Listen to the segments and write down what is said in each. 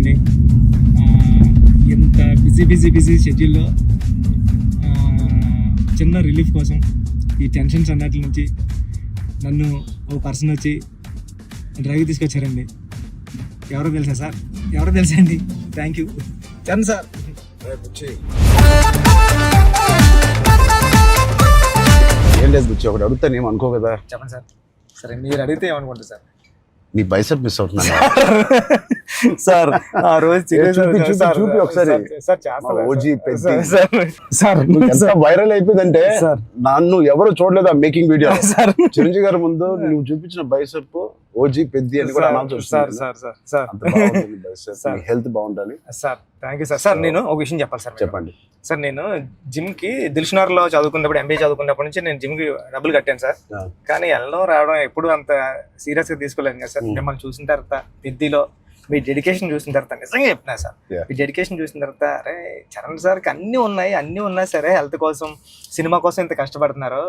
అండి. ఇంత బిజీ షెడ్యూల్లో చిన్న రిలీఫ్ కోసం ఈ టెన్షన్స్ అన్నట్ల నుంచి నన్ను ఓ పర్సన్ వచ్చి డ్రైవ్ తీసుకొచ్చారండి. ఎవరో తెలుసా సార్? ఎవరో తెలుసా అండి? Thank you Charan sir. ఏం లేదు బుచ్చి, ఒకటి అడుగుతాను ఏం అనుకో కదా. చెప్పండి సార్. సరే మీరు అడిగితే ఏమనుకుంటారు సార్? నీ బైసెప్ మిస్ అవుతున్నా సార్ ఆ రోజు చూపి ఒకసారి. వైరల్ అయిపోయిందంటే నన్ను ఎవరు చూడలేదు ఆ మేకింగ్ వీడియో. చిరంజీవి గారి ముందు నువ్వు చూపించిన బైసెప్ ఓజీ పెద్ది అని కూడా అనౌన్స్ చేస్తుంది. హెల్త్ బాగుండాలి sir. Thank you sir. Sir నేను ఒక విషయం చెప్పాలి సార్. చెప్పండి సార్. నేను జిమ్ కి దిల్షునగర్ లో చదువుకున్నప్పుడు, ఎంబీఏ చదువుకున్నప్పటి నుంచి నేను జిమ్ కి డబ్బులు కట్టాను సార్. కానీ వెళ్ళడం రావడం ఎప్పుడు అంత సీరియస్ గా తీసుకోలేదు కదా సార్. మిమ్మల్ని చూసిన తర్వాత పెద్దిలో మీ డెడికేషన్ చూసిన తర్వాత నిజంగా చెప్తున్నా సార్, మీ డెడికేషన్ చూసిన తర్వాత అరే చరణ్ సార్కి అన్నీ ఉన్నాయి సరే, హెల్త్ కోసం సినిమా కోసం ఇంత కష్టపడుతున్నారు,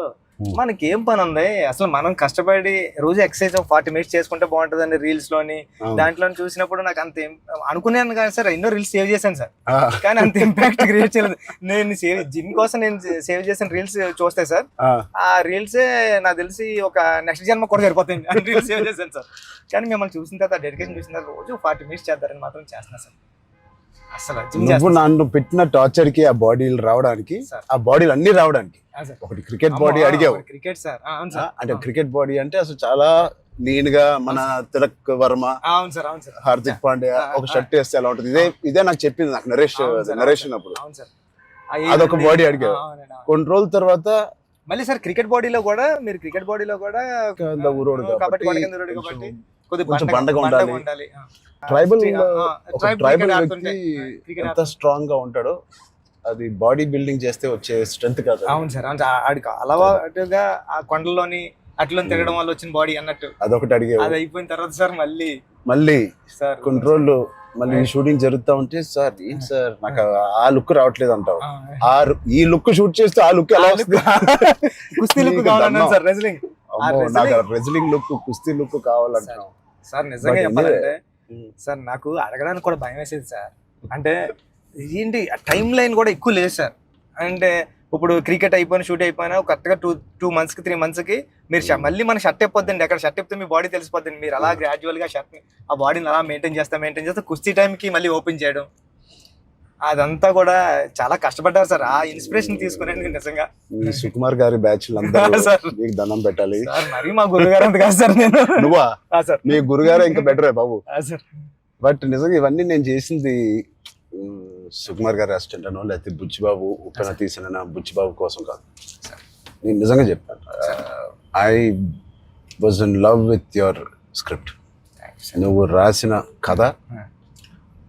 మనకి ఏం పని ఉంది అసలు? మనం కష్టపడి రోజు ఎక్సర్సైజ్ 40 minutes చేసుకుంటే బాగుంటుందండి రీల్స్ లోని దాంట్లో చూసినప్పుడు నాకు అంత అనుకున్నాను కానీ సార్, ఎన్నో రీల్స్ సేవ్ చేశాను సార్, కానీ అంత ఇంపాక్ట్ క్రియేట్ చేయలేదు. నేను జిమ్ కోసం నేను సేవ్ చేసిన రీల్స్ చూస్తే సార్, ఆ రీల్సే నాకు తెలిసి ఒక నెక్స్ట్ జన్మ కూడా సరిపోతుంది రీల్స్ సేవ్ చేశాను సార్. కానీ మిమ్మల్ని చూసిన తర్వాత డెడికేషన్ చూసిన తర్వాత రోజు 40 minutes చేద్దారని మాత్రం చేస్తున్నా సార్. అసలు నువ్వు నన్ను పెట్టిన టార్చర్ కి ఆ బాడీలు రావడానికి, ఆ బాడీలు అన్ని రావడానికి ఒకటి క్రికెట్ బాడీ అడిగావు. క్రికెట్ సార్ అంటే క్రికెట్ బాడీ అంటే అసలు చాలా లీన్ గా మన తిలక్ వర్మ, హార్దిక్ పాండ్యా ఒక షర్ట్ వేస్తే ఎలా ఉంటుంది, ఇదే నాకు చెప్పింది నాకు నరేషన్ అప్పుడు. అదొక బాడీ అడిగావు. కొన్ని రోజుల తర్వాత మళ్ళీ సార్ క్రికెట్ బాడీలో కూడా మీరు కొంచెం బండగా ఉండాలి. ట్రైబల్ వ్యక్తి ఎంత స్ట్రాంగ్ గా ఉంటాడో అది బాడీ బిల్డింగ్ చేస్తే వచ్చే స్ట్రెంత్ కాదు. అవును సార్. ఆడికి అలవాటుగా ఆ కొండలోని అట్లా తిరగడం వల్ల వచ్చిన బాడీ అన్నట్టు అదొకటి అడిగే. అది అయిపోయిన తర్వాత సార్ మళ్ళీ సార్ కొన్ని రోజులు మళ్ళీ షూటింగ్ జరుగుతా ఉంటే సార్ ఏంటి సార్ నాకు ఆ లుక్ రావట్లేదు అంటావు. ఈ లుక్ షూట్ చేస్తే ఆ లుక్ ఎలా వస్తుంది? కుస్తీ లుక్ కావాలన్నాను సార్. నాకు రెజ్లింగ్ లుక్, కుస్తీ లుక్ కావాలంటున్నావు సార్. నిజంగా చెప్పాలంటే సార్ నాకు అడగడానికి కూడా భయం వేసేది సార్. అంటే ఏంటి టైం లైన్ కూడా ఎక్కువ లేదు సార్. అంటే ఇప్పుడు క్రికెట్ అయిపోయినా షూట్ అయిపోయినా కరెక్ట్గా 2 months కి 3 months కి మీరు మళ్ళీ మన షర్ట్ అయిపోద్దండి. అక్కడ షర్ట్ అయిపోతే మీ బాడీ తెలిసిపోద్దండి. మీరు అలా గ్రాడ్యువల్ గా షర్ట్ ఆ బాడీని అలా మెయింటైన్ చేస్తే కుస్తీ టైంకి మళ్ళీ ఓపెన్ చేయడం అదంతా కూడా చాలా కష్టపడ్డారు సార్. ఆ ఇన్స్పిరేషన్ తీసుకునేందుకు నిజంగా సుకుమార్ గారి బ్యాచ్ మీకు దండం పెట్టాలి. మరి మా గురుగారు అంత కాదు సార్. నేను నువ్వా సార్? మీ గురుగారే ఇంకా బెటరే బాబు. బట్ నిజంగా ఇవన్నీ నేను చేసింది సుకుమార్ గారి అసిస్టెంట్ అనో లేకపోతే బుచ్చిబాబు ఉప్పెన తీసిన బుచ్చిబాబు కోసం కాదు. నేను నిజంగా చెప్పాను, I was in love with your script. నువ్వు రాసిన కథ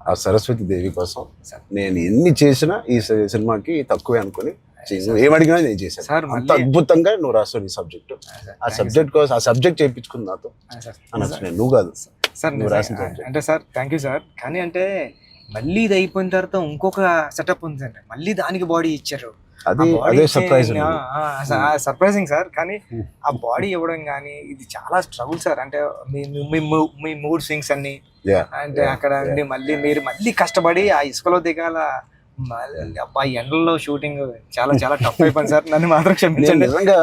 ఆ సరస్వతి దేవి కోసం నేను ఎన్ని చేసినా ఈ సినిమాకి తక్కువే అనుకుని ఏమడిగినా నేను చేశాను. అంత అద్భుతంగా నువ్వు రాస్తావు నీ సబ్జెక్ట్. ఆ సబ్జెక్ట్ కోసం ఆ సబ్జెక్ట్ చేయించుకుంది నాతో అనొచ్చు. నువ్వు కాదు సార్ నువ్వు రాసిన సబ్జెక్ట్ అంటే సార్. Thank you sir. కానీ అంటే మళ్ళీ ఇది అయిపోయిన తర్వాత ఇంకొక సెటప్ ఉంది అండి. మళ్ళీ దానికి బాడీ ఇచ్చారు. Surprising sir. కానీ ఆ బాడీ ఇవ్వడం కానీ ఇది చాలా స్ట్రగుల్ సార్. అంటే మీ మూడ్ స్వింగ్స్ అన్ని అంటే అక్కడ మళ్ళీ మీరు మళ్ళీ కష్టపడి ఆ ఇసుకలో దిగాల, అబ్బాయి ఎండల్లో షూటింగ్ చాలా చాలా టఫ్ అయిపోయింది సార్. నన్ను మాత్రం క్షమించండి. నిజంగా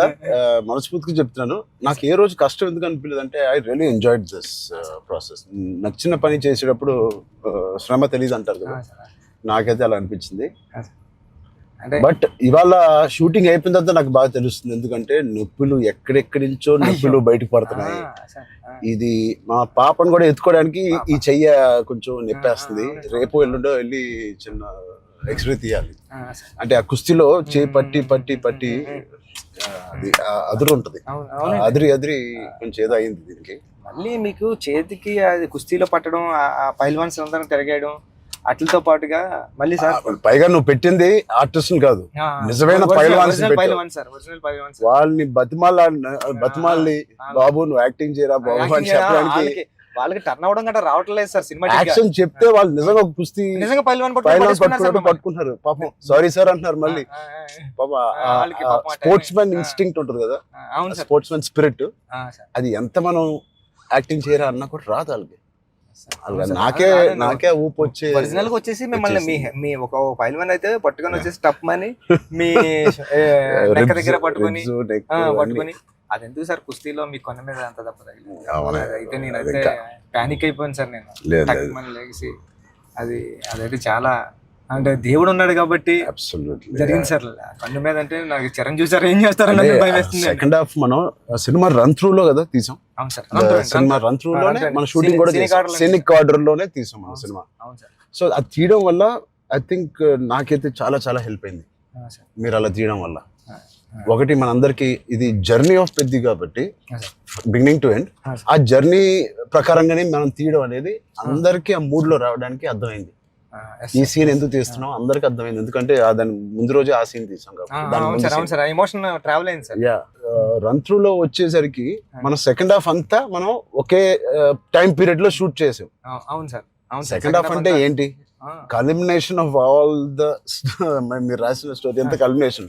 మనస్ఫూర్తిగా చెప్తున్నాను, నాకు ఏ రోజు కష్టం ఎందుకు అనిపించలేదు అంటే I really enjoyed this process. నచ్చిన పని చేసేటప్పుడు శ్రమ తెలియదు అంటారు కదా, నాకైతే అలా అనిపించింది. బట్ ఇవాళ షూటింగ్ అయిపోయిన తర్వాత నాకు బాగా తెలుస్తుంది, ఎందుకంటే నొప్పులు ఎక్కడెక్కడి నుంచో నొప్పులు బయటకు పడుతున్నాయి. ఇది మా పాపను కూడా ఎత్తుకోవడానికి ఈ చెయ్య కొంచెం నొప్పేస్తుంది. రేపు ఎల్లుండో వెళ్ళి చిన్న ఎక్స్రే తీయాలి. అంటే ఆ కుస్తీలో చేయి పట్టి అది అదురు ఉంటది, అదిరి కొంచెం ఏదో అయింది దీనికి. మళ్ళీ మీకు చేతికి అది కుస్తీలో పట్టడం, ఆ పైల్వాన్స్ అందరం తిరగేయడం అట్లతో పాటుగా మళ్ళీ సార్ పైగా నువ్వు పెట్టింది ఆర్టిస్ట్ కాదు, నిజమైన పైల్వాన్స్. వాళ్ళని బతిమాలి బాబు నువ్వు యాక్టింగ్ చేయరా బాబు అని చెప్పడానికి వాళ్ళకి టర్న్ అవడం గట్రా రావట్లేదు సార్. సినిమా యాక్షన్ చెప్తే వాళ్ళు నిజంగా కుస్తీ నిజంగా పైల్వాన్ పట్టుకుంటున్నారు. పాపం సారీ సార్ అంటున్నారు. మళ్ళీ స్పోర్ట్స్ మ్యాన్ ఇన్స్టింక్ట్ ఉంటుంది కదా, స్పోర్ట్స్ మ్యాన్ స్పిరిట్, అది ఎంత మనం యాక్టింగ్ చేయరా అన్నా కూడా రాదు వాళ్ళకి. అలా నాకే ఊపు వచ్చే ఒరిజినల్ గా వచ్చేసి మిమ్మల్ని మీ ఒక ఫైల్ మన్ అయితే పట్టుకొని వచ్చేసి టప్ మని మీ నెక్క దగ్గర పట్టుకొని అది ఎందుకు సార్ కుస్తీలో మీ కొన్న మీద అంత దెబ్బ తగిలింది అయితే నేనైతే పానిక్ అయిపోయాను సార్ నేను లేచి అదైతే చాలా అంటే దేవుడు ఉన్నాడు కాబట్టి జరిగింది సార్ కన్ను మీద అంటే నాకు చిరంజీవి సార్ ఏం చేస్తారని భయం వేస్తుంది. సెకండ్ హాఫ్ మనం సినిమా రన్ త్రూ లో కదా తీసాం. అవును సార్ సినిమా రన్ త్రూ లోనే మన షూటింగ్ కూడా సీనిక్ ఆర్డర్ లోనే తీసాం మన సినిమా. అవును సార్. సో అది తీయడం వల్ల ఐ థింక్ నాకైతే చాలా చాలా హెల్ప్ అయింది మీరు అలా తీయడం వల్ల. ఒకటి మనందరికి ఇది జర్నీ ఆఫ్ పెద్ది కాబట్టి బిగినింగ్ టు ఎండ్ ఆ జర్నీ ప్రకారంగానే మనం తీయడం అనేది అందరికి ఆ మూడ్ లో రావడానికి అర్థమైంది. ఈ సీన్ ఎందుకు తీస్తున్నాం అందరికి అర్థమైంది, ఎందుకంటే దాని ముందు రోజే ఆ సీన్ తీసాం కాబట్టి. రన్ త్రూ లో వచ్చేసరికి మన సెకండ్ హాఫ్ అంతా మనం ఒకే టైం పీరియడ్ లో షూట్ చేసాం. అవును సార్. సెకండ్ హాఫ్ అంటే ఏంటి, కల్మినేషన్ ఆఫ్ ఆల్ ద మీరు రాసిన స్టోరీ అంతా culmination,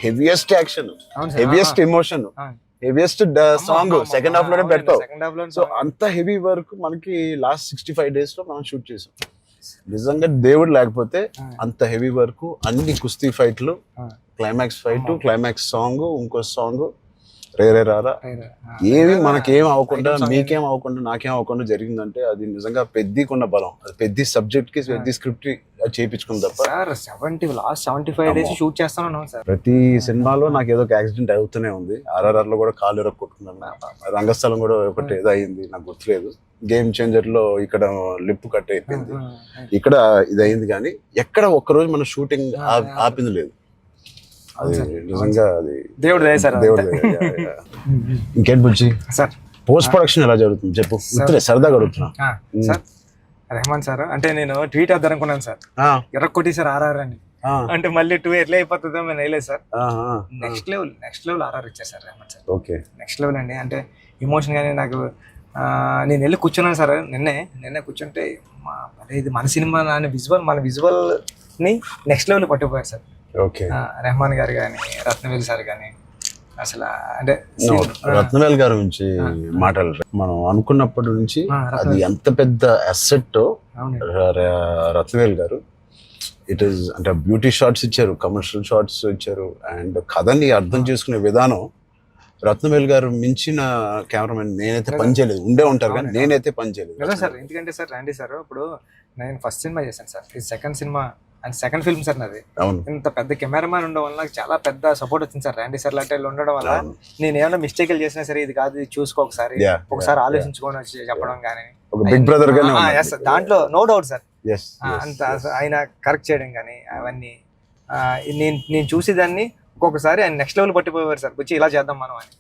heaviest action, heaviest emotion, heaviest song second half లోనే పెడతావు. సో అంత హెవీ వర్క్ మనకి లాస్ట్ 65 days లో మనం షూట్ చేసాం. నిజంగా దేవుడు లేకపోతే అంత హెవీ వర్క్, అన్ని కుస్తీ ఫైట్లు, క్లైమాక్స్ ఫైట్, క్లైమాక్స్ సాంగ్, ఇంకో సాంగ్ రే రే రారా ఏమి మనకేం అవ్వకుండా మీకేం అవ్వకుండా నాకేం అవ్వకుండా జరిగిందంటే అది నిజంగా పెద్దకున్న బలం. అది పెద్ద సబ్జెక్ట్ కి పెద్ద స్క్రిప్ట్ చేయించుకుంది తప్ప. లాస్ట్ 75 days షూట్ చేస్తాను సార్. ప్రతి సినిమాలో నాకు ఏదో ఒక యాక్సిడెంట్ అవుతూనే ఉంది. RRR లో కూడా కాలు ఎరక్కొట్టుకున్నాను, రంగస్థలం కూడా ఒకటి ఏదో అయింది నాకు గుర్తులేదు. గేమ్ చేంజర్ లో ఇక్కడ లిప్ కట్ అయిపోయింది, ఇక్కడ ఇది అయింది, కానీ ఎక్కడ ఒక్కరోజు మన షూటింగ్ ఆపింది లేదు. అది నిజంగా అది దేవుడు. ఇంకేంటి బుజ్జి సార్ పోస్ట్ ప్రొడక్షన్ ఎలా జరుగుతుంది చెప్పు, సరదాగా అడుగుతున్నా. సార్ రెహమాన్ సార్ అంటే నేను ట్వీట్ వేద్దాం అనుకున్నాను సార్, ఎర్రకొట్టి సార్ RRR అని, అంటే మళ్ళీ 2 ఎట్లా అయిపోతుందో నేను వేయలేదు సార్. నెక్స్ట్ లెవెల్ RRR ఇచ్చారు sir Rahman sir. Okay next level అండి. అంటే ఎమోషన్ కానీ నాకు నేను వెళ్ళి కూర్చున్నాను సార్. నిన్నే కూర్చుంటే ఇది మన సినిమా మన విజువల్ ని నెక్స్ట్ లెవెల్ పట్టుకుపోయారు సార్. ఓకే రెహమాన్ గారు కానీ, రత్నవేల్ సార్ కానీ, అసలు అంటే రత్నవేల్ గారి నుంచి మాట్లాడారు. మనం అనుకున్నప్పటి నుంచి అది ఎంత పెద్ద అసెట్ రత్నవేల్ గారు. ఇట్ ఈస్ అంటే బ్యూటీ షాట్స్ ఇచ్చారు, కమర్షియల్ షాట్స్ ఇచ్చారు, అండ్ కథని అర్థం చేసుకునే విధానం రత్నవేల్ గారు మించిన కెమెరామెన్ నేనైతే పని చేయలేదు. ఉండే ఉంటారు కానీ నేనైతే పని చేయలేదు కదా సార్. ఎందుకంటే సార్ రండి సార్, ఇప్పుడు నేను ఫస్ట్ సినిమా చేశాను సార్, ఇది second cinema and second film sir నాది. ఇంత పెద్ద కెమెరామ్యాన్ ఉండడం వల్ల నాకు చాలా పెద్ద సపోర్ట్ వచ్చింది సార్. రండి సార్ లాంటి ఉండడం వల్ల నేను ఏమైనా మిస్టేక్లు చేసినా సరే ఇది కాదు, ఇది చూసుకో ఒకసారి ఆలోచించుకొని వచ్చి చెప్పడం కానీ, బిగ్ బ్రదర్ దాంట్లో నో డౌట్ సార్. అంత ఆయన కరెక్ట్ చేయడం కానీ అవన్నీ నేను చూసేదాన్ని ఒక్కొక్కసారి ఆయన నెక్స్ట్ లెవెల్ పట్టిపోయారు సార్. వచ్చి ఇలా చేద్దాం మనం అని.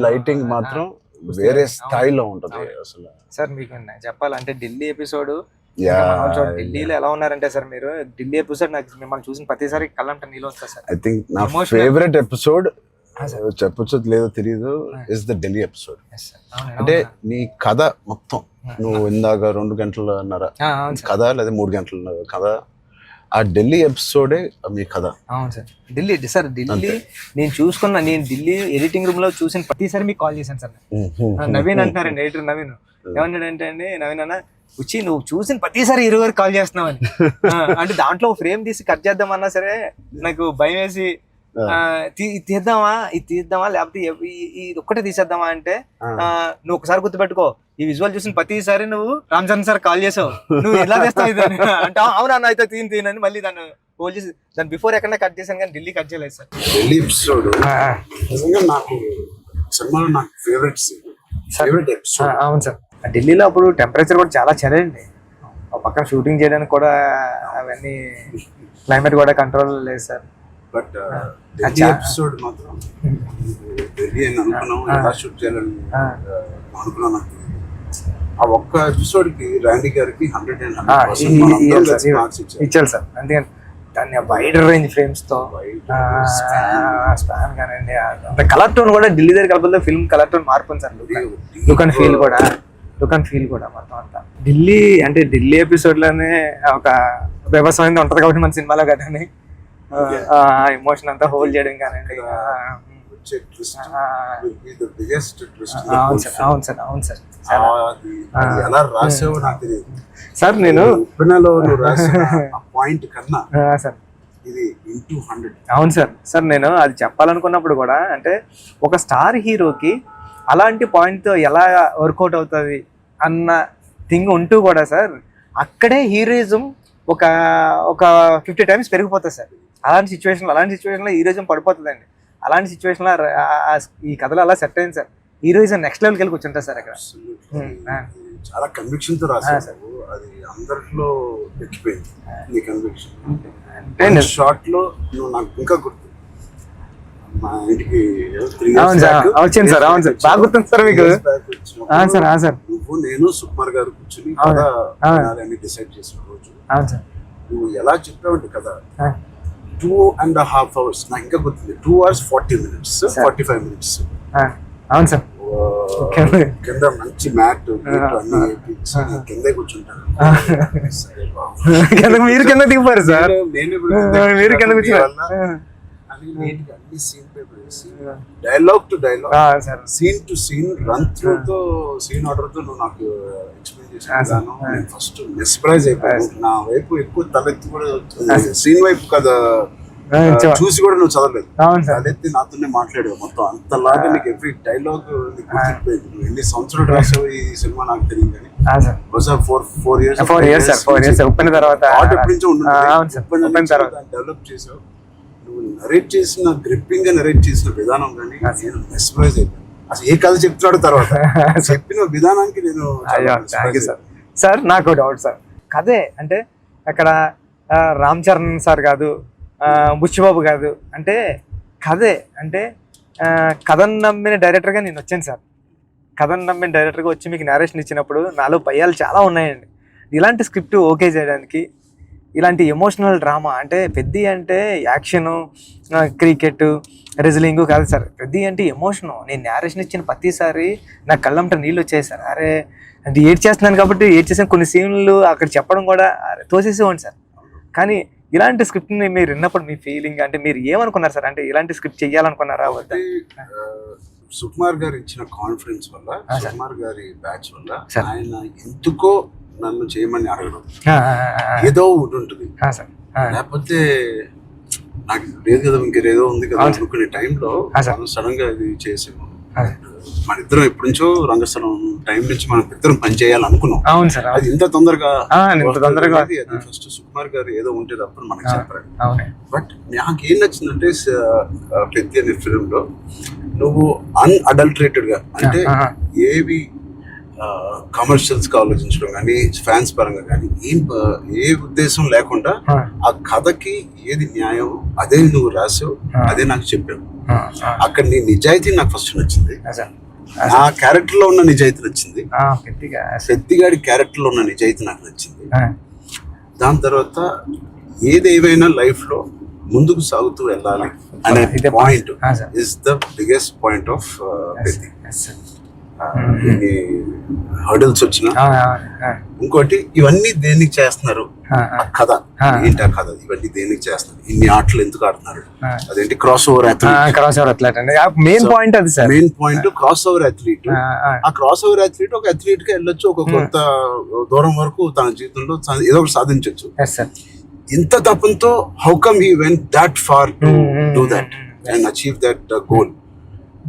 లైటింగ్ మాత్రం వేరే స్థాయిలో ఉంటుంది అసలు. సార్ మీకు చెప్పాలంటే ఢిల్లీ ఎపిసోడ్, ఢిల్లీలో ఎలా ఉన్నారంటే సార్ మీరు ఢిల్లీ ఎపిసోడ్ నాకు మిమ్మల్ని చూసిన ప్రతిసారి కళ్ళంట నీళ్ళు వస్తారు సార్. ఐ థింక్ నా ఫేవరెట్ ఎపిసోడ్ చెప్పొచ్చు లేదో తెలియదు ఇస్ ద ఢిల్లీ ఎపిసోడ్. అంటే నీ కథ మొత్తం నువ్వు ఇందాక 2 గంటలన్నర కథ లేదా 3 గంటల కథ, ఆ ఢిల్లీ ఎపిసోడే మీ కథ. అవును సార్. ఢిల్లీ నేను ఢిల్లీ ఎడిటింగ్ రూమ్ లో చూసిన ప్రతిసారి మీకు కాల్ చేశాను సార్. నవీన్ అంటారండి, ఎడిటర్ నవీన్. ఏమన్నాడంటే అండి, నవీన్ అన్న వచ్చి నువ్వు చూసిన ప్రతిసారి 20 కాల్ చేస్తున్నావు అని. అంటే దాంట్లో ఫ్రేమ్ తీసి కట్ చేద్దామన్నా సరే నాకు భయం వేసి ఇది తీద్దామా లేకపోతే ఇది ఒక్కటే తీసేద్దామా అంటే, నువ్వు ఒకసారి గుర్తుపెట్టుకో, ఈ విజువల్ చూసిన ప్రతిసారి నువ్వు రామ్ చరణ్ సార్ కాల్ చేసావు, నువ్వు ఎలా చేస్తావు ఇది అంటే అవునా అయితే తీనని మళ్ళీ దాన్ని హోల్డ్ చేసి దాని బిఫోర్ ఎక్కడ కట్ చేశాను కానీ ఢిల్లీ కట్ చేయలేదు సార్. ఢిల్లీ ఎపిసోడ్ నాకు సినిమాలో నాకు ఫేవరెట్ ఎపిసోడ్. అవును సార్. ఢిల్లీలో అప్పుడు టెంపరేచర్ కూడా చాలా చలండి, పక్కన షూటింగ్ చేయడానికి కూడా అవన్నీ క్లైమేట్ కూడా కంట్రోల్ లేదు సార్. బట్ ఎపిసోడ్ మాత్రం ఢిల్లీ అని అనుకున్నాం, ఎలా షూట్ చేయాలని అనుకున్నాను. ఆ ఒక్క ఎపిసోడ్ కి రాండీ గారికి 100% మార్క్స్ ఇచ్చారు సార్. అందుకని దాన్ని వైడ్ రేంజ్ ఫ్రేమ్స్ తో స్పాన్ కానండి, అంత కలర్ టోన్ కూడా ఢిల్లీ దగ్గర కలపలతో ఫిల్మ్ కలర్ టోన్ మార్పు సార్. లుక్ అండ్ ఫీల్ కూడా మొత్తం అంతా ఢిల్లీ ఎపిసోడ్ లోనే ఒక వ్యవసాయం ఉంటది కాబట్టి మన సినిమాలో కదా ఎమోషన్ అంతా హోల్డ్ చేయడం కానండి. వచ్చే ట్విస్ట్ ఆ, will be the biggest twist in the అవును whole సార్ film. అవును సార్ అవును సార్ అది ఎలా రాసావో నాకు తెలియదు. సార్ నేను ఉప్పెనలో నువ్వు రాసిన ఆ పాయింట్ కన్నా సార్ ఇది ఇంటూ 100. అవును సార్ సార్ నేను అది చెప్పాలనుకున్నప్పుడు కూడా అంటే ఒక స్టార్ హీరోకి అలాంటి పాయింట్తో ఎలా వర్కౌట్ అవుతుంది అన్న థింగ్ ఉంటూ కూడా సార్ అక్కడే హీరోయిజం ఒక ఒక 50 times పెరిగిపోతుంది సార్. అలాంటి సిచ్యువేషన్లో హీరోయిజం పడిపోతుందండి. అలాంటి సిచ్యువేషన్లో ఈ కథలో అలా సెట్ అయింది సార్. హీరోయిజం నెక్స్ట్ లెవెల్కి వెళ్ళి కూర్చుంటారు సార్ అక్కడ. చాలా కన్విక్షన్ తో రాసావు. అది అందరిలో ఎక్కిపోయింది నీ కన్విక్షన్. అంటే షార్ట్ లో నువ్వు నాకు ఇంకా గుర్తు, మా ఇంటికి 3 అవును years సార్ back వచ్చింది సార్. అవును సార్ బాగా గుర్తుంది సార్ మీకు. 3 years back వచ్చినప్పుడు సార్ సార్ నువ్వు నేను సుకుమార్ గారు కూర్చుని అవును. కథ అని డిసైడ్ చేసిన రోజు అవును సార్ నువ్వు ఎలా చెప్పావంటే కదా 2.5 hours నాకు ఇంకా గుర్తుంది. 2 hours 40 minutes 45 minutes అవును సార్ కింద మంచి మ్యాట్ అన్ని వేయించి నేను కిందే కూర్చుంటాను. సరే బాబు. మీరు కింద దిగిపోయారు సార్. నేను మీరు కింద కూర్చున్నారు. అన్ని సీన్ పేపర్ వేసి dialogue to dialogue sir scene to scene run through తో సీన్ ఆర్డర్ తో నువ్వు నాకు ఎక్స్ప్లెయిన్ చేసాను. నేను ఫస్ట్ మెస్ప్రైజ్ అయిపోయాను. నా వైపు ఎక్కువ తలెత్తి కూడా సీన్ వైపు కదా చూసి కూడా నువ్వు చదవలేదు. అవును సార్ తలెత్తి నాతోనే మాట్లాడావు మొత్తం. అంతలాగా నీకు ఎవ్రీ డైలాగ్ గుర్తుపోయింది. నువ్వు ఎన్ని సంవత్సరాలు రాసావు ఈ సినిమా నాకు తెలియదు కానీ బహుశా 4 years 4 years సార్. 4 years ఉప్పిన తర్వాత ఆర్ట్ ఎప్పటి నుంచో అవును సార్ ఉప్పిన తర్వాత డెవలప్ చేసావు. నువ్వు నరేట్ చేసిన గ్రిప్పింగ్ గా నరేట్ చేసిన విధానం కానీ నేను మెస్మరైజ్ అయిపోయాను. అసలు ఏ కథ చెప్తున్నాడు తర్వాత చెప్పిన విధానానికి నేను సార్. నాకు డౌట్ సార్, కథే అంటే అక్కడ రామ్ చరణ్ సార్ కాదు, బుచ్చిబాబు కాదు, అంటే కథే అంటే కథను నమ్మిన డైరెక్టర్గా నేను వచ్చాను సార్. కథను నమ్మిన డైరెక్టర్గా వచ్చి మీకు నేరేషన్ ఇచ్చినప్పుడు నాలో భయాలు చాలా ఉన్నాయండి. ఇలాంటి స్క్రిప్ట్ ఓకే చేయడానికి, ఇలాంటి ఎమోషనల్ డ్రామా అంటే పెద్ద అంటే యాక్షను, క్రికెట్, రెజ్లింగ్ కాదు సార్. పెద్ద అంటే ఎమోషను. నేను నేరేషన్ ఇచ్చిన ప్రతిసారి నా కళ్ళంట నీళ్ళు వచ్చాయి సార్. అరే అంటే ఏడ్ చేస్తున్నాను కాబట్టి ఏడ్ చేసిన కొన్ని సీన్లు అక్కడ చెప్పడం కూడా తోసేసేవాడి సార్. కానీ ఇలాంటి స్క్రిప్ట్ని మీరు విన్నప్పుడు మీ ఫీలింగ్ అంటే మీరు ఏమనుకున్నారు సార్? అంటే ఇలాంటి స్క్రిప్ట్ చెయ్యాలనుకున్నారా వద్దా? సుకుమార్ గారు ఇచ్చిన కాన్ఫిడెన్స్ వల్ల, సుకుమార్ గారి బ్యాచ్ వల్ల ఆయన ఎందుకో నన్ను చేయమని అడగడం ఏదో ఒకటి ఉంటుంది. లేకపోతే నాకు లేదు కదా ఇంకేదో ఉంది కదా అనుకునే టైంలో సడన్ గా ఇది చేసాము. మన ఇద్దరం ఎప్పటి నుంచో రంగస్థలం టైం నుంచి మనం ఇద్దరం పని చేయాలనుకున్నాం. అవును సార్. అది ఇంత తొందరగా ఫస్ట్ సుకుమార్ గారు ఏదో ఉంటే తప్పని మనకి చెప్పారు. బట్ నాకు ఏం నచ్చిందంటే పెద్ద అనే ఫిల్మ్ లో నువ్వు అన్అడల్టరేటెడ్ గా అంటే ఏవి కమర్షియల్స్ గా ఆలోచించడం కానీ ఫ్యాన్స్ పరంగా కానీ ఏ ఉద్దేశం లేకుండా ఆ కథకి ఏది న్యాయం అదే నువ్వు రాసావు, అదే నాకు చెప్పావు. అక్కడ నీ నిజాయితీ నాకు ఫస్ట్ నచ్చింది. నా క్యారెక్టర్ లో ఉన్న నిజాయితీ నచ్చింది. పెద్దిగాడి క్యారెక్టర్ లో ఉన్న నిజాయితీ నాకు నచ్చింది. దాని తర్వాత ఏదేమైనా లైఫ్ లో ముందుకు సాగుతూ వెళ్ళాలి అనే point is the biggest point of Peddi. Hurdles వచ్చిన ఇంకోటి ఇవన్నీ దేనికి చేస్తున్నారు, కథ ఏంటి, ఆ కథ ఇవన్నీ దేనికి చేస్తున్నారు, ఇన్ని ఆటలు ఎందుకు ఆడుతున్నారు, అదేంటి cross over athlete. Main point అది sir. Main point cross over athlete. ఆ క్రాస్ ఓవర్ అథ్లీట్ ఒక అథ్లీట్ గా వెళ్ళొచ్చు, ఒక కొంత దూరం వరకు తన జీవితంలో ఏదో ఒకటి సాధించవచ్చు. ఇంత తపంతో how come he went that far to do that and achieve that goal.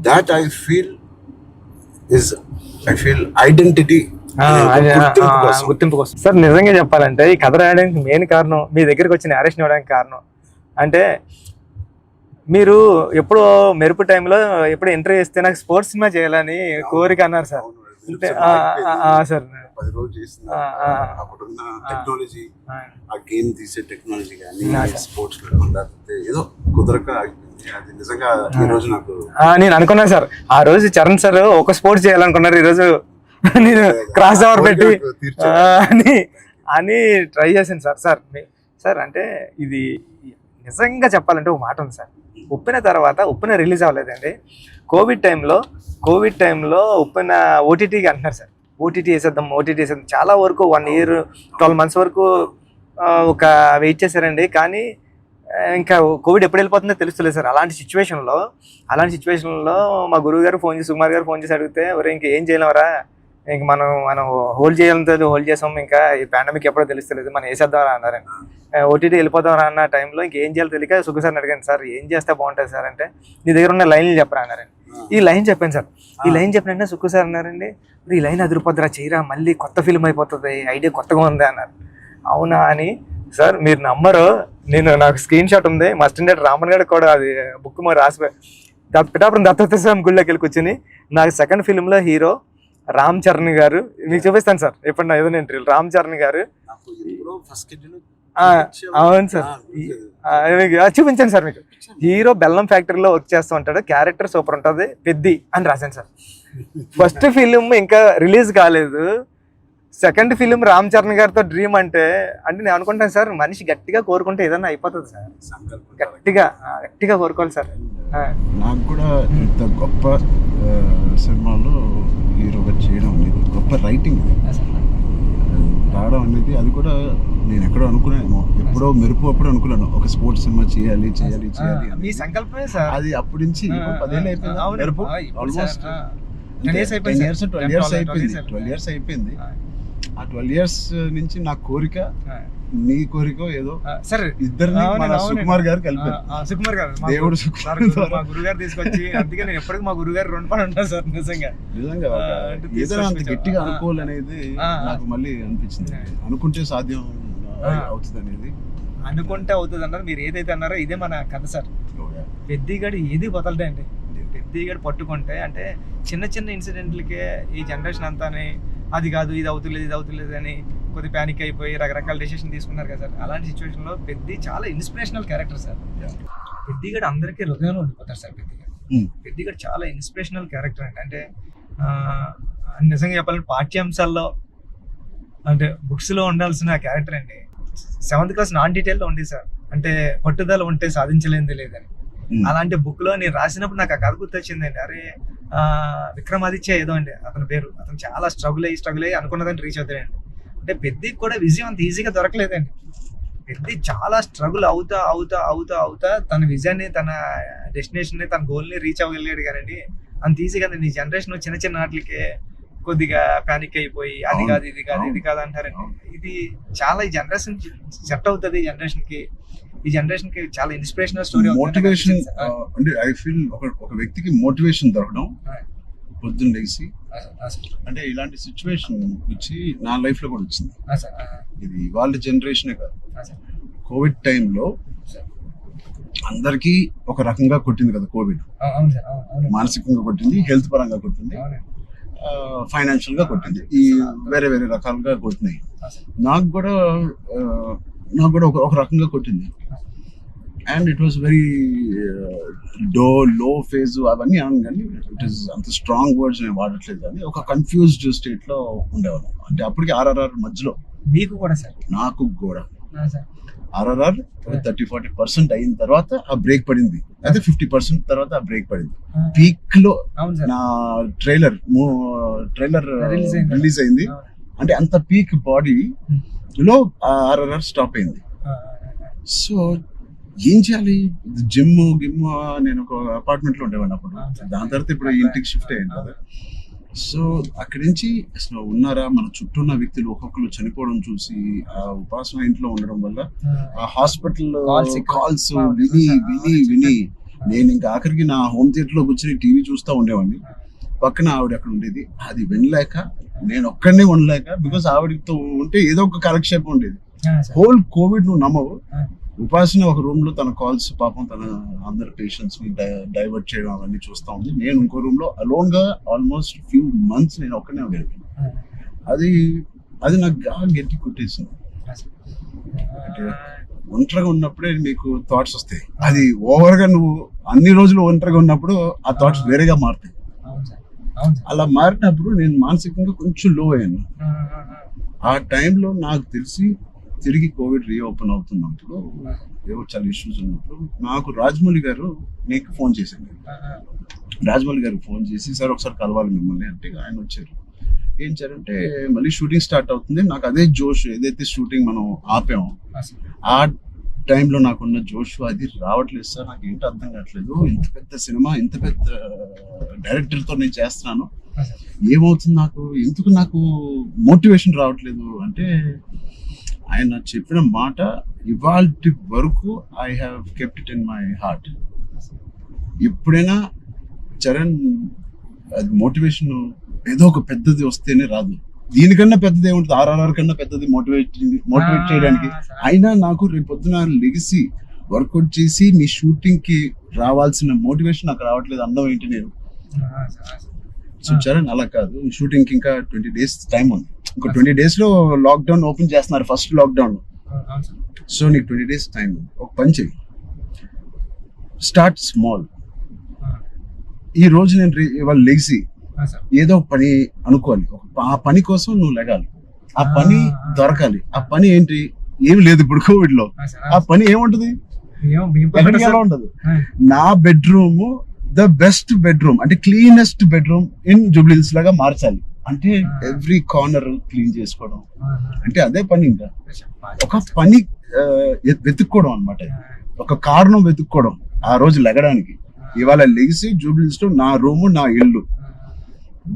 That I feel identity, గుర్తింపు కోసం. సార్ నిజంగా చెప్పాలంటే ఈ కథ రాయడానికి మెయిన్ కారణం, మీ దగ్గరికి వచ్చి నేరేషన్ ఇవ్వడానికి కారణం అంటే మీరు ఎప్పుడో మెరుపు టైంలో ఎప్పుడు ఎంట్రీ చేస్తే నాకు స్పోర్ట్స్ సినిమా చేయాలని కోరిక అన్నారు సార్. అంటే సార్ 10 రోజులు చేసిన అప్పుడున్న టెక్నాలజీ, ఆ గేమ్ తీసే టెక్నాలజీ కానీ స్పోర్ట్స్ లేకపోతే ఏదో కుదరక అది నిజంగా ఈ రోజు నాకు నేను అనుకున్నాను సార్. ఆ రోజు చరణ్ సార్ ఒక స్పోర్ట్స్ చేయాలనుకున్నారు, ఈ రోజు నేను క్రాస్ ఓవర్ పెట్టి అని ట్రై చేశాను సార్. సార్ అంటే ఇది నిజంగా చెప్పాలంటే ఒక మాట ఉంది సార్. ఉప్పిన తర్వాత ఉప్పిన రిలీజ్ అవ్వలేదండి. కోవిడ్ టైంలో ఉప్పిన ఓటీటీకి అంటున్నారు సార్. ఓటీటీ వేసేద్దాం. చాలా వరకు 1 year 12 months వరకు ఒక వెయిట్ చేశారండి. కానీ ఇంకా కోవిడ్ ఎప్పుడు వెళ్ళిపోతుందో తెలుస్తలేదు సార్. అలాంటి సిచ్యువేషన్లో మా గురువు గారు ఫోన్ చేసి, సుకుమార్ గారు ఫోన్ చేసి అడిగితే, ఒరే ఇంక ఏం చేయలేమరా, ఇంక మనం హోల్డ్ చేసాం, ఇంకా ఈ పాండమిక్ ఎప్పుడో తెలుస్తలేదు, మనం వేసేద్దాం అన్నారండి. ఓటీటీ వెళ్ళిపోదాం అన్న టైంలో ఇంకేం చేయాలో తెలియక సుఖ సార్ని అడిగాను, సార్ ఏం చేస్తే బాగుంటుంది సార్ అంటే, నీ దగ్గర ఉన్న లైన్లు చెప్పరా అన్నారండి. ఈ లైన్ చెప్పాను సార్. ఈ లైన్ చెప్పినంటే సుఖ సార్ అన్నారండి, ఈ లైన్ అదిరిపోద్దురా, చేయరా, మళ్ళీ కొత్త ఫిల్మ్ అయిపోతుంది, ఐడియా కొత్తగా ఉంది అన్నారు. అవునా అని సార్ మీరు నమ్మరు, నాకు స్క్రీన్ షాట్ ఉంది, మా స్టాండర్డ్ రామన్ గారు కూడా అది బుక్ మరి రాసిపోయి పిఠాపురం దత్తత స్వామి గుళ్ళోకి వెళ్ళి కూర్చొని, నాకు సెకండ్ ఫిల్మ్లో హీరో రామ్ చరణ్ గారు, మీకు చూపిస్తాను సార్ ఎప్పుడు నా ఏదైనా ఇంటర్వ్యూ, రామ్ చరణ్ గారు. అవును సార్, చూపించాను సార్ మీకు. హీరో బెల్లం ఫ్యాక్టరీలో వర్క్ చేస్తూ ఉంటాడు, క్యారెక్టర్ సూపర్ ఉంటుంది, పెద్ది అని రాశాను సార్. ఫస్ట్ ఫిలిం ఇంకా రిలీజ్ కాలేదు, సెకండ్ ఫిలిం రామ్ చరణ్ గారితో డ్రీమ్ అంటే నేను అనుకుంటాను సార్, మనిషి గట్టిగా కోరుకుంటే ఏదన్నా అయిపోతుంది సార్, గట్టిగా కోరుకోవాలి సార్. నాకు కూడా ఇంత గొప్ప సినిమాలో హీరోగా చేయడం అనేది గొప్ప రైటింగ్ రావడం అనేది, అది కూడా నేను ఎక్కడో అనుకున్నాను, ఎప్పుడో మెరుపు అప్పుడు అనుకున్నాను ఒక స్పోర్ట్స్ సినిమా చేయాలి మీ సంకల్పమే సార్ అది. అప్పటి నుంచి 10 ఏళ్ళు అయిపోయింది, మెరుపు ఆల్మోస్ట్ 12 years అయిపోయింది. ఆ 12 years నుంచి నా కోరిక, నీ కోరిక ఏదో సరే ఇద్దరిని మన సుకుమార్ గారు కలిపారు. సుకుమార్ గారు దేవుడు మా గురుగారు తీసుకొచ్చి, అందుకే నేను ఎప్పటికీ మా గురుగారు 2 పని ఉంటాను సార్. నిజంగా ఏదైనా అంత గట్టిగా అనుకోవాలనేది నాకు మళ్ళీ అనిపించింది. అనుకుంటే సాధ్యం అవుతుంది అనేది, అనుకుంటే అవుతుంది అన్నారు. మీరు ఏదైతే అన్నారో ఇదే మన కథ సార్. పెద్దిగాడు ఏది వదలడండి, పెద్దిగాడు పట్టుకుంటే అంటే చిన్న చిన్న ఇన్సిడెంట్లకే ఈ జనరేషన్ అంతానే అది కాదు, ఇది అవుతులేదు అని కొద్ది ప్యానిక్ అయిపోయి రకరకాల డెసిషన్ తీసుకున్నారు కదా సార్. అలాంటి సిచ్యువేషన్లో పెద్ది చాలా ఇన్స్పిరేషనల్ క్యారెక్టర్ సార్. పెద్దిగాడు అందరికీ హృదయంలో ఉండిపోతారు సార్. పెద్దిగాడు చాలా ఇన్స్పిరేషనల్ క్యారెక్టర్ అంటే నిజంగా చెప్పాలంటే పాఠ్యాంశాల్లో అంటే బుక్స్లో ఉండాల్సిన క్యారెక్టర్ అండి. 7th class నాన్ డీటెయిల్లో ఉంది సార్, అంటే పట్టుదల ఉంటే సాధించలేనిది లేదని. అలాంటి బుక్ లో నేను రాసినప్పుడు నాకు ఆ కథ గుర్తొచ్చిందండి. అరే విక్రమాదిత్య ఏదో అండి అతని పేరు, అతను చాలా స్ట్రగుల్ అయ్యి అనుకున్నదాన్ని రీచ్ అవుతాడండి. అంటే పెద్దికి కూడా విజయం అంత ఈజీగా దొరకలేదండి. పెద్ది చాలా స్ట్రగుల్ అవుతా తన విజయాన్ని, తన డెస్టినేషన్ ని, తన గోల్ ని రీచ్ అవ్వగలిగాడు కానీ అంత ఈజీగా ఈ జనరేషన్ చిన్న వాటికే కొద్దిగా ప్యానిక్ అయిపోయి అది కాదు ఇది కాదు అంటారండి. ఇది చాలా ఈ జనరేషన్ సెట్ అవుతుంది, ఈ జనరేషన్ కి చాలా ఇన్స్పిరేషనల్ స్టోరీ. మోటివేషన్ అంటే ఐ ఫీల్ ఒక వ్యక్తికి మోటివేషన్ దొరకడం పొద్దున్న లేచి, అంటే ఇలాంటి సిచ్యువేషన్ వచ్చి నా లైఫ్ లో కూడా వచ్చింది. ఇది వాళ్ళ జనరేషనే కాదు, కోవిడ్ టైంలో అందరికీ ఒక రకంగా కొట్టింది కదా కోవిడ్. మానసికంగా కొట్టింది, హెల్త్ పరంగా కొట్టింది, ఫైనాన్షియల్ గా కొట్టింది, ఈ వేరే రకాలుగా కొట్టినాయి. నాకు కూడా ఒక రకంగా కొట్టింది. And it was very low phase అవన్నీ అను, కానీ ఇట్ ఈస్ అంత స్ట్రాంగ్ వర్డ్స్ నేను వాడట్లేదు, కానీ ఒక కన్ఫ్యూజ్డ్ స్టేట్ లో ఉండేవాళ్ళం. అంటే అప్పటికి RRR మధ్యలో మీకు కూడా సార్, నాకు కూడా RRR 30-40% అయిన తర్వాత ఆ బ్రేక్ పడింది, అయితే 50% తర్వాత ఆ బ్రేక్ పడింది. పీక్ లో నా ట్రైలర్ రిలీజ్ అయింది, అంటే అంత పీక్ బాడీ లో RRR స్టాప్ అయింది. సో ఏం చేయాలి, జిమ్ నేను ఒక అపార్ట్మెంట్ లో ఉండేవాడిని అప్పుడు, దాని తర్వాత ఇప్పుడు ఇంటికి షిఫ్ట్ అయ్యాను కదా. సో అక్కడి నుంచి అసలు ఉన్నారా, మన చుట్టూ ఉన్న వ్యక్తులు ఒక్కొక్కరు చనిపోవడం చూసి ఆ ఉపాసన ఇంట్లో ఉండడం వల్ల ఆ హాస్పిటల్ కాల్స్ విని నేను ఇంకా ఆఖరికి నా హోమ్ థియేటర్ లో కూర్చొని టీవీ చూస్తూ ఉండేవాడిని. పక్కన ఆవిడ అక్కడ ఉండేది, అది వినలేక నేను ఒక్కడనే ఉండలేక, బికాస్ ఆవిడతో ఉంటే ఏదో ఒక కాలక్షేపం ఉండేది. హోల్ కోవిడ్ నువ్వు నమ్మవు, ఉపాసన ఒక రూమ్ లో తన కాల్స్ పాపం తన అందరు పేషెంట్స్ ని డైవర్ట్ చేయడం అవన్నీ చూస్తా ఉంది. నేను ఇంకో రూమ్ లో అలోన్ గా ఆల్మోస్ట్ ఫ్యూ మంత్స్ నేను ఒక్కనే గడిపాను. అది నాకు గట్టి కొట్టేసింది. అంటే ఒంటరిగా ఉన్నప్పుడే మీకు థాట్స్ వస్తాయి, అది ఓవర్ గా నువ్వు అన్ని రోజులు ఒంటరిగా ఉన్నప్పుడు ఆ థాట్స్ వేరేగా మారుతాయి. అలా మారినప్పుడు నేను మానసికంగా కొంచెం లో అయ్యాను. ఆ టైంలో నాకు తెలిసి తిరిగి కోవిడ్ రీఓపెన్ అవుతున్నప్పుడు, ఏవో చాలా ఇష్యూస్ ఉన్నప్పుడు నాకు రాజమౌళి గారు నీకు ఫోన్ చేశాను. రాజమౌళి గారికి ఫోన్ చేసి, సార్ ఒకసారి కలవాలి మిమ్మల్ని అంటే ఆయన వచ్చారు. ఏం చేయాలంటే మళ్ళీ షూటింగ్ స్టార్ట్ అవుతుంది, నాకు అదే జోష్, ఏదైతే షూటింగ్ మనం ఆపామో టైంలో నాకున్న జోష్ అది రావట్లేదు సార్. నాకు ఏంటో అర్థం కావట్లేదు. ఇంత పెద్ద సినిమా, ఇంత పెద్ద డైరెక్టర్తో నేను చేస్తున్నాను, ఏమవుతుంది నాకు, ఎందుకు నాకు మోటివేషన్ రావట్లేదు అంటే, ఆయన చెప్పిన మాట ఇవాల్టి వరకు I have kept it in my heart. ఎప్పుడైనా చరణ్, అది మోటివేషన్ ఏదో ఒక పెద్దది వస్తేనే రాదు. దీనికన్నా పెద్దది ఏముంటుంది, ఆర్ఆర్ఆర్ కన్నా పెద్దది మోటివేట్ చేయడానికి. అయినా నాకు రేపు పొద్దున లెగిసి వర్కౌట్ చేసి మీ షూటింగ్ కి రావాల్సిన మోటివేషన్ నాకు రావట్లేదు. అందం ఏంటి నేను. సో చరణ్ అలా కాదు, షూటింగ్ కి ఇంకా 20 days టైం ఉంది. ఇంకో 20 days లో లాక్డౌన్ ఓపెన్ చేస్తున్నారు, ఫస్ట్ లాక్డౌన్. సో నీకు 20 days టైం ఉంది. ఒక పని చెయ్యి, స్టార్ట్ స్మాల్. ఈ రోజు నేను ఇవాళ లెగిసి ఏదో పని అనుకోవాలి, ఆ పని కోసం నువ్వు లెగాలి, ఆ పని దొరకాలి. ఆ పని ఏంటి, ఏమి లేదు ఇప్పుడు కోవిడ్ లో. ఆ పని ఏముంటది, ఎలా ఉండదు. నా బెడ్రూమ్ ద బెస్ట్ బెడ్రూమ్, అంటే క్లీనెస్ట్ బెడ్రూమ్ ఇన్ జూబ్లీహిల్స్ లాగా మార్చాలి. అంటే ఎవ్రీ కార్నర్ క్లీన్ చేసుకోవడం అంటే అదే పని. ఇంకా ఒక పని వెతుక్కోవడం అనమాట, ఒక కారణం వెతుక్కోవడం ఆ రోజు లెగడానికి. ఇవాళ లెగిసి జూబ్లీహిల్స్ లో నా రూము, నా ఇల్లు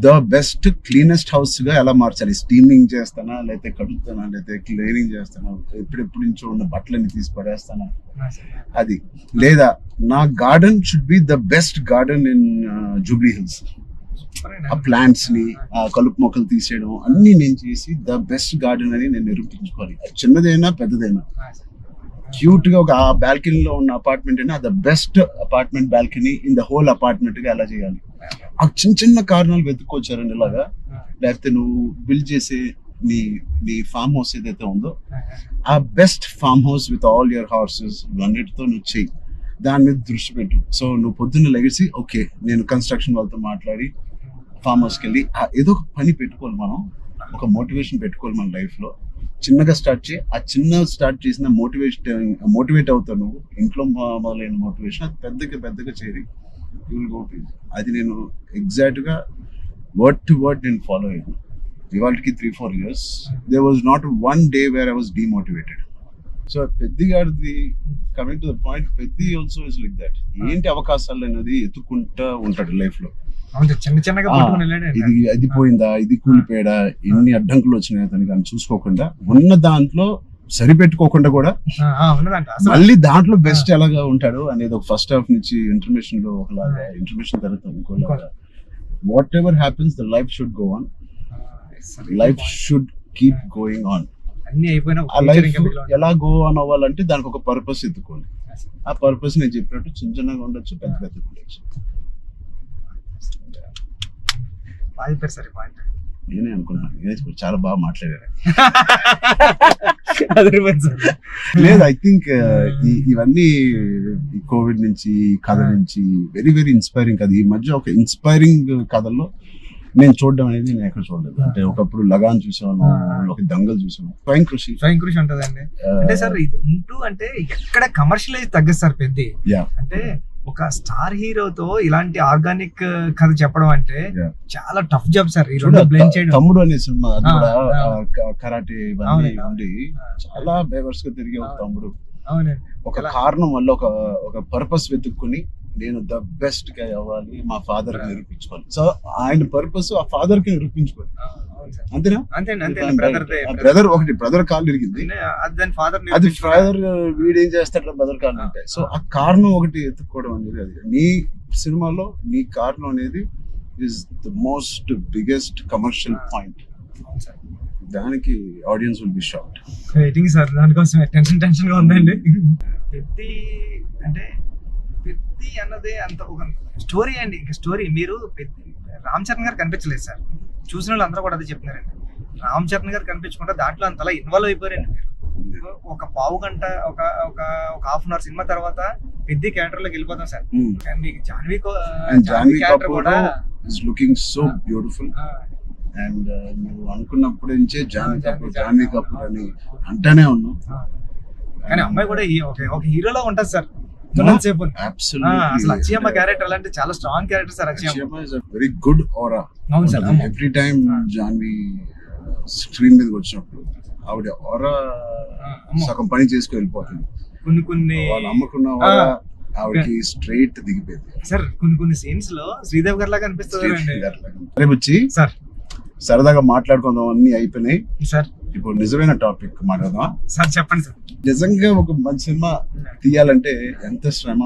ద బెస్ట్ క్లీనెస్ట్ హౌస్ గా ఎలా మార్చాలి. స్టీమింగ్ చేస్తానా, లేకపోతే కడుగుతానా, లేకపోతే క్లీనింగ్ చేస్తానా, ఎప్పుడెప్పుడు నుంచో ఉన్న బట్టలని తీసి పడేస్తానా, అది. లేదా నా garden should be the best garden in Jubilee hills. ఆ ప్లాంట్స్ ని, ఆ కలుపు మొక్కలు తీసేయడం అన్ని నేను చేసి ద బెస్ట్ గార్డెన్ అని నేను నిరూపించుకోవాలి. చిన్నదైనా పెద్దదైనా. క్యూట్ గా ఒక ఆ బాల్కనీలో ఉన్న అపార్ట్మెంట్ అయినా the best apartment balcony in the whole apartment గా ఎలా చేయాలి. ఆ చిన్న చిన్న కారణాలు వెతుక్కొచ్చారండి ఇలాగా. లేకపోతే నువ్వు బిల్డ్ చేసే నీ ఫామ్ హౌస్ ఏదైతే ఉందో, ఆ best farm house with all your horses అన్నిటితో నువ్వు చెయ్యి, దాని మీద దృష్టి పెట్టు. సో నువ్వు పొద్దున్న లెగిసి ఓకే నేను కన్స్ట్రక్షన్ వాళ్ళతో మాట్లాడి ఫామ్ హౌస్కి వెళ్ళి ఏదో ఒక పని పెట్టుకోవాలి. మనం ఒక మోటివేషన్ పెట్టుకోవాలి మన లైఫ్ లో. చిన్నగా స్టార్ట్ చేయి. ఆ చిన్న స్టార్ట్ చేసిన మోటివేట్ అవుతావు నువ్వు. ఇంట్లో మొదలైన మోటివేషన్ అది పెద్దగా చేరి యూ విల్ గో టు. అది నేను ఎగ్జాక్ట్ గా వర్డ్ టు వర్డ్ నేను ఫాలో అయ్యాను. ఇవాళకి 3-4 years there was not one day where I was demotivated. So Peddi గారిది coming to the point, Peddi also is like that. ఏంటి అవకాశాలు అనేది ఎత్తుకుంటా ఉంటాడు లైఫ్ లో. ఇది అది పోయిందా, ఇది కూలిపోయాడా, ఎన్ని అడ్డంకులు వచ్చినాయి అతనికి అని చూసుకోకుండా, ఉన్న దాంట్లో సరిపెట్టుకోకుండా కూడా మళ్ళీ దాంట్లో బెస్ట్ ఎలాగా ఉంటాడు అనేది ఒక ఫస్ట్ హాఫ్ నుంచి ఇంటర్మిషన్ లో ఒకలాగా, ఇంటర్మిషన్ తర్వాత ఇంకోలాగా. Whatever happens the life should go on, life should keep going on. ఆ లైఫ్ ఎలా గో ఆన్ అవ్వాలంటే దానికి ఒక పర్పస్ ఎత్తుకోండి. ఆ పర్పస్ నేను చెప్పినట్టు చిన్న చిన్నగా ఉండొచ్చు, పెద్ద ఉండొచ్చు. నేనే అనుకున్నాను చాలా బాగా మాట్లాడారు. లేదు, ఐ థింక్ ఇవన్నీ కోవిడ్ నుంచి, కథ నుంచి వెరీ వెరీ ఇన్స్పైరింగ్ కథ. ఈ మధ్య ఒక ఇన్స్పైరింగ్ కథల్లో నేను చూడడం అనేది నేను ఎక్కడ చూడలేదు. అంటే ఒకప్పుడు లగాన్ చూసాను, ఒక దంగల్ చూసాను, స్వయం కృషి ఉంటదండి. అంటే సార్ ఇది ఉంటూ అంటే ఎక్కడ కమర్షియలైజ్ తగ్గదు సార్ పెద్ద. అంటే ఒక స్టార్ హీరోతో ఇలాంటి ఆర్గానిక్ కథ చెప్పడం అంటే చాలా టఫ్ జాబ్ సార్. ఈ రెండు బ్లెండ్ చేయడం. తమ్ముడు అనే సినిమా కరాటే ఇవన్నీ ఉండి చాలా బేవర్స్ గా తిరిగే ఒక తమ్ముడు ఒక కారణం వల్ల ఒక పర్పస్ వెతుక్కుని నేను ద బెస్ట్ గా అవ్వాలి, మా ఫాదర్ కి నిరూపించుకోవాలి. సో ఆయన పర్పస్ ఆ ఫాదర్ కి నిరూపించుకోవాలి. అంతేనా? బ్రదర్ ఒకటి బ్రదర్ కాళ్ళు ఇరిగింది, అది ఫాదర్ వీడేం చేస్తాడు బ్రదర్ కాళ్ళు అంటే. సో ఆ కారణం ఒకటి ఎత్తుక్కోవడం అనేది, అది నీ సినిమాలో నీ కారణం అనేది is the most biggest commercial point. దానికి audience will be shocked. Waiting sir దానికోసం. టెన్షన్ గా ఉందండి. పెద్ది అంటే పెద్ది అన్నదే అంత ఒక స్టోరీ అండి. ఇంకా స్టోరీ మీరు రామ్ చరణ్ గారు కనిపించలేదు సార్. చూసిన వాళ్ళు అందరూ కూడా అదే చెప్తున్నారండి. రామ్ చరణ్ గారు కనిపించకుండా దాంట్లో అంతలా ఇన్వాల్వ్ అయిపోయారండి మీరు. ఒక పావు గంట ఒక హాఫ్ అన్ అవర్ సినిమా తర్వాత పెద్ద క్యారెక్టర్ లోకి వెళ్ళిపోతాం సార్. మీకు జాన్వీ క్యారెక్టర్ కూడా లుకింగ్ సో బ్యూటిఫుల్. అండ్ నువ్వు అనుకున్నప్పుడు నుంచే జాన్వీ కపూర్ అని అంటానే ఉన్నావు. కానీ అమ్మాయి కూడా ఒక హీరోలా ఉంటది సార్. అక్షయమ్మ క్యారెక్టర్ అంటే చాలా strong character sir. Akshayamma is very good aura. అవును sir. Every time Janhvi screen మీదకి వచ్చినప్పుడు ఆవిడ ఆరా సగం పని చేసుకుని వెళ్ళిపోతుంది. కొన్ని వాళ్ళు అమ్ముకున్న వాళ్ళ ఆవిడకి స్ట్రైట్ దిగిపోయింది. సార్ కొన్ని సీన్స్ లో శ్రీదేవి గారి లాగా అనిపిస్తుంది రేపు వచ్చి సార్. సరదాగా మాట్లాడుకుందాం, అన్ని అయిపోయినాయి. సార్ ఇప్పుడు నిజమైన టాపిక్ మాట్లాడదాం. సార్ చెప్పండి సార్. నిజంగా ఒక మంచి సినిమా తీయాలంటే ఎంత శ్రమ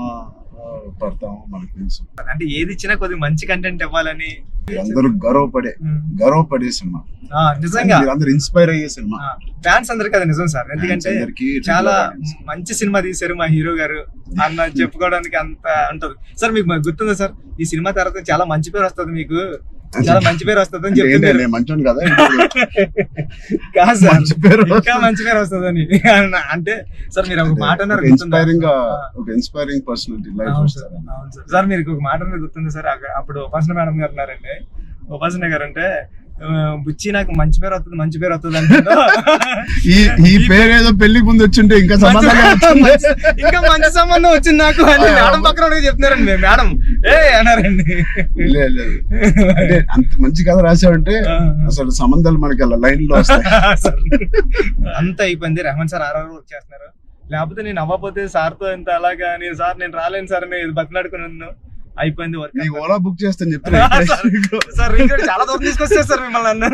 పడతాం మనకు తెలుసు. అంటే ఏది ఇచ్చినా కొద్దిగా మంచి కంటెంట్ ఇవ్వాలని అందరూ గర్వపడే సినిమా, నిజంగా అందరూ ఇన్స్పైర్ అయ్యే సినిమా. ఫ్యాన్స్ అందరికి అది నిజం సార్. ఎందుకంటే చాలా మంచి సినిమా తీశారు మా హీరో గారు అన్న చెప్పుకోవడానికి అంత ఉంటది సార్. మీకు గుర్తుందా సార్, ఈ సినిమా తర్వాత చాలా మంచి పేరు వస్తుంది, మీకు చాలా మంచి పేరు వస్తుంది అని చెప్పింది. మంచోని కదా కాదు సార్, ఇంకా మంచి పేరు వస్తుంది అని. అంటే సార్ మీరు ఒక మాట అన్నారు, ఇన్స్పైరింగ్ పర్సనాలిటీ లైఫ్. అవును సార్, మీరు ఒక మాట అన్నారు గుర్తుంది సార్. అప్పుడు ఉపాసన మేడం గారు ఉన్నారండి. ఉపాసన గారు అంటే బుచ్చి నాకు మంచి పేరు వస్తుంది అంటే ఈ పేరు ఏదో పెళ్లికి ముందు వచ్చింటే ఇంకా ఇంకా మంచి సంబంధం వచ్చింది నాకు అని మేడం పక్కన చెప్తున్నారండి. మేడం అన్నారండి. అంటే అంత మంచి కథ రాసావంటే అసలు సంబంధాలు మనకి అలా లైన్ లో వస్తాయి. అంత అయిపోయింది. రెహమాన్ సార్ ఆర్ఆర్ వర్క్ చేస్తున్నారు. లేకపోతే నేను అవ్వకపోతే సార్తో ఇంత అలాగా నేను రాలేను సార్ అని బతిలాడుకున్నాను. అయిపోయింది వర్క్. ఓలా బుక్ చేస్తాను చెప్తున్నా సార్. చాలా దూరం తీసుకొచ్చారు సార్ మిమ్మల్ని అన్న.